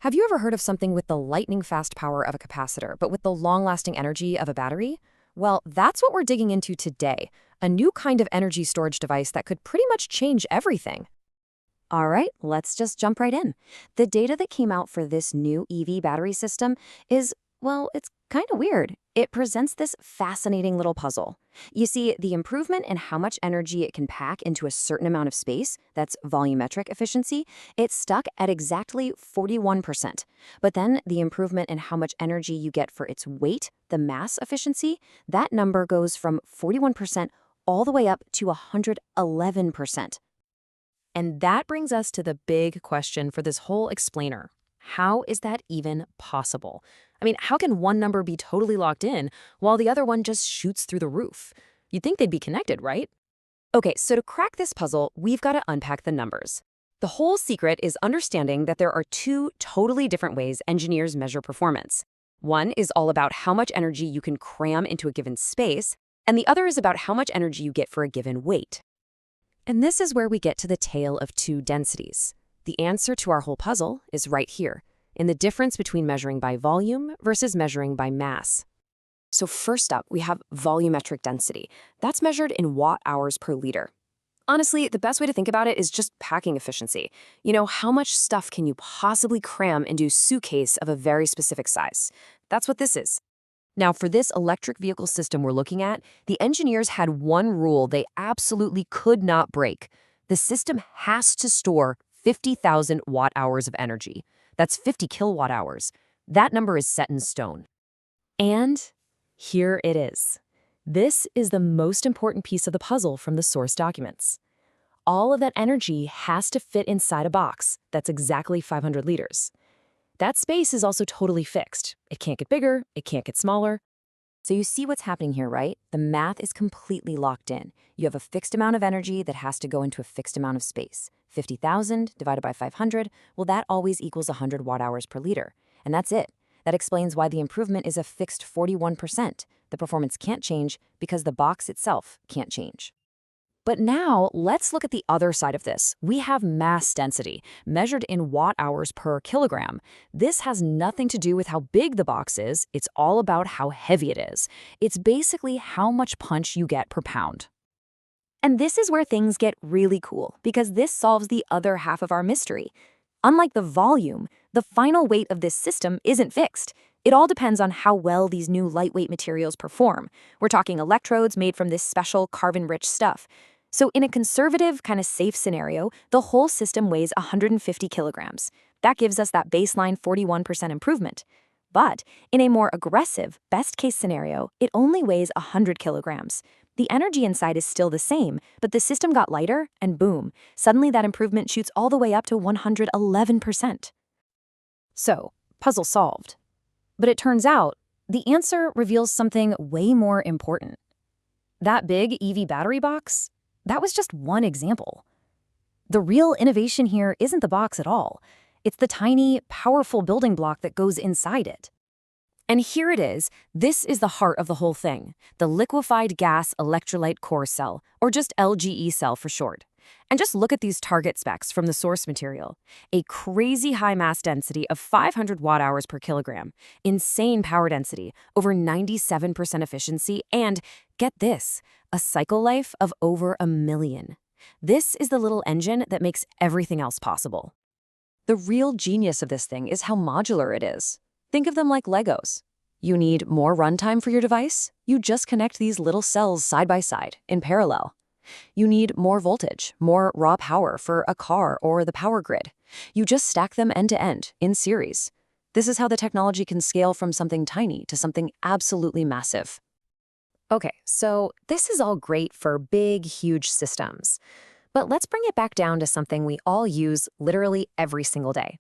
Have you ever heard of something with the lightning-fast power of a capacitor, but with the long-lasting energy of a battery? Well, that's what we're digging into today, a new kind of energy storage device that could pretty much change everything. All right, let's just jump right in. The data that came out for this new EV battery system is, well, it's kind of weird. It presents this fascinating little puzzle. You see, the improvement in how much energy it can pack into a certain amount of space, that's volumetric efficiency, it's stuck at exactly 41%. But then the improvement in how much energy you get for its weight, the mass efficiency, that number goes from 41% all the way up to 111%. And that brings us to the big question for this whole explainer. How is that even possible? I mean, how can one number be totally locked in while the other one just shoots through the roof? You'd think they'd be connected, right? Okay, so to crack this puzzle, we've got to unpack the numbers. The whole secret is understanding that there are two totally different ways engineers measure performance. One is all about how much energy you can cram into a given space, and the other is about how much energy you get for a given weight. And this is where we get to the tale of two densities. The answer to our whole puzzle is right here, in the difference between measuring by volume versus measuring by mass. So first up, we have volumetric density. That's measured in watt-hours per liter. Honestly, the best way to think about it is just packing efficiency. You know, how much stuff can you possibly cram into a suitcase of a very specific size? That's what this is. Now, for this electric vehicle system we're looking at, the engineers had one rule they absolutely could not break. The system has to store 50,000 watt-hours of energy. That's 50 kilowatt-hours. That number is set in stone. And here it is. This is the most important piece of the puzzle from the source documents. All of that energy has to fit inside a box that's exactly 500 liters. That space is also totally fixed. It can't get bigger, it can't get smaller. So you see what's happening here, right? The math is completely locked in. You have a fixed amount of energy that has to go into a fixed amount of space. 50,000 divided by 500, well, that always equals 100 watt-hours per liter. And that's it. That explains why the improvement is a fixed 41%. The performance can't change because the box itself can't change. But now, let's look at the other side of this. We have mass density, measured in watt-hours per kilogram. This has nothing to do with how big the box is. It's all about how heavy it is. It's basically how much punch you get per pound. And this is where things get really cool, because this solves the other half of our mystery. Unlike the volume, the final weight of this system isn't fixed. It all depends on how well these new lightweight materials perform. We're talking electrodes made from this special carbon-rich stuff. So in a conservative, kind of safe scenario, the whole system weighs 150 kilograms. That gives us that baseline 41% improvement. But in a more aggressive, best-case scenario, it only weighs 100 kilograms. The energy inside is still the same, but the system got lighter, and boom, suddenly that improvement shoots all the way up to 111%. So, puzzle solved. But it turns out, the answer reveals something way more important. That big EV battery box? That was just one example. The real innovation here isn't the box at all. It's the tiny, powerful building block that goes inside it. And here it is. This is the heart of the whole thing, the liquefied gas electrolyte core cell, or just LGE cell for short. And just look at these target specs from the source material. A crazy high mass density of 500 watt-hours per kilogram, insane power density, over 97% efficiency, and, get this, a cycle life of over 1 million. This is the little engine that makes everything else possible. The real genius of this thing is how modular it is. Think of them like Legos. You need more runtime for your device? You just connect these little cells side by side, in parallel. You need more voltage, more raw power for a car or the power grid. You just stack them end to end, in series. This is how the technology can scale from something tiny to something absolutely massive. Okay, so this is all great for big, huge systems. But let's bring it back down to something we all use literally every single day.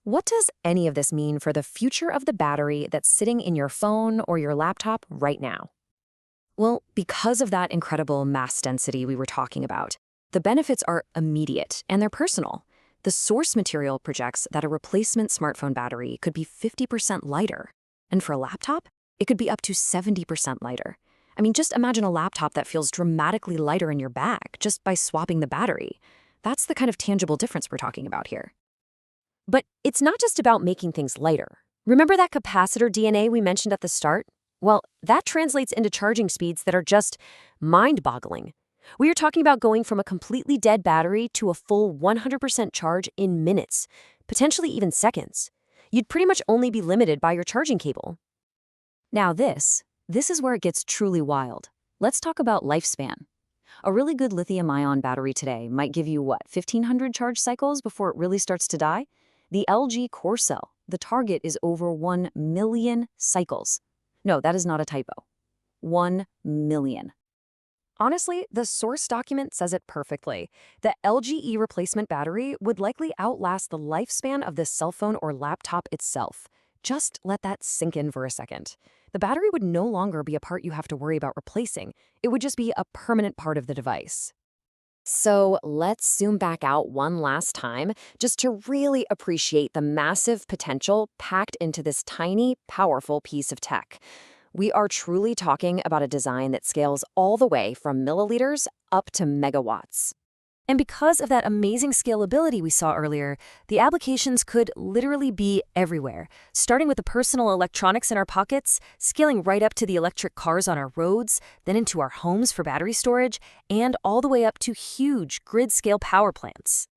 What does any of this mean for the future of the battery that's sitting in your phone or your laptop right now? Well, because of that incredible mass density we were talking about, the benefits are immediate and they're personal. The source material projects that a replacement smartphone battery could be 50% lighter. And for a laptop, it could be up to 70% lighter. I mean, just imagine a laptop that feels dramatically lighter in your bag just by swapping the battery. That's the kind of tangible difference we're talking about here. But it's not just about making things lighter. Remember that capacitor DNA we mentioned at the start? Well, that translates into charging speeds that are just mind-boggling. We are talking about going from a completely dead battery to a full 100% charge in minutes, potentially even seconds. You'd pretty much only be limited by your charging cable. Now this is where it gets truly wild. Let's talk about lifespan. A really good lithium-ion battery today might give you, 1,500 charge cycles before it really starts to die? The LG Core Cell, the target is over 1 million cycles. No, that is not a typo. 1 million. Honestly, the source document says it perfectly. The LGE replacement battery would likely outlast the lifespan of this cell phone or laptop itself. Just let that sink in for a second. The battery would no longer be a part you have to worry about replacing. It would just be a permanent part of the device. So let's zoom back out one last time just to really appreciate the massive potential packed into this tiny, powerful piece of tech. We are truly talking about a design that scales all the way from milliliters up to megawatts. And because of that amazing scalability we saw earlier, the applications could literally be everywhere, starting with the personal electronics in our pockets, scaling right up to the electric cars on our roads, then into our homes for battery storage, and all the way up to huge grid-scale power plants.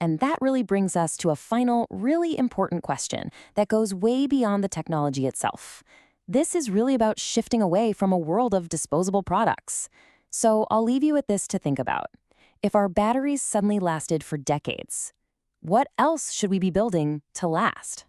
And that really brings us to a final, really important question that goes way beyond the technology itself. This is really about shifting away from a world of disposable products. So I'll leave you with this to think about. If our batteries suddenly lasted for decades, what else should we be building to last?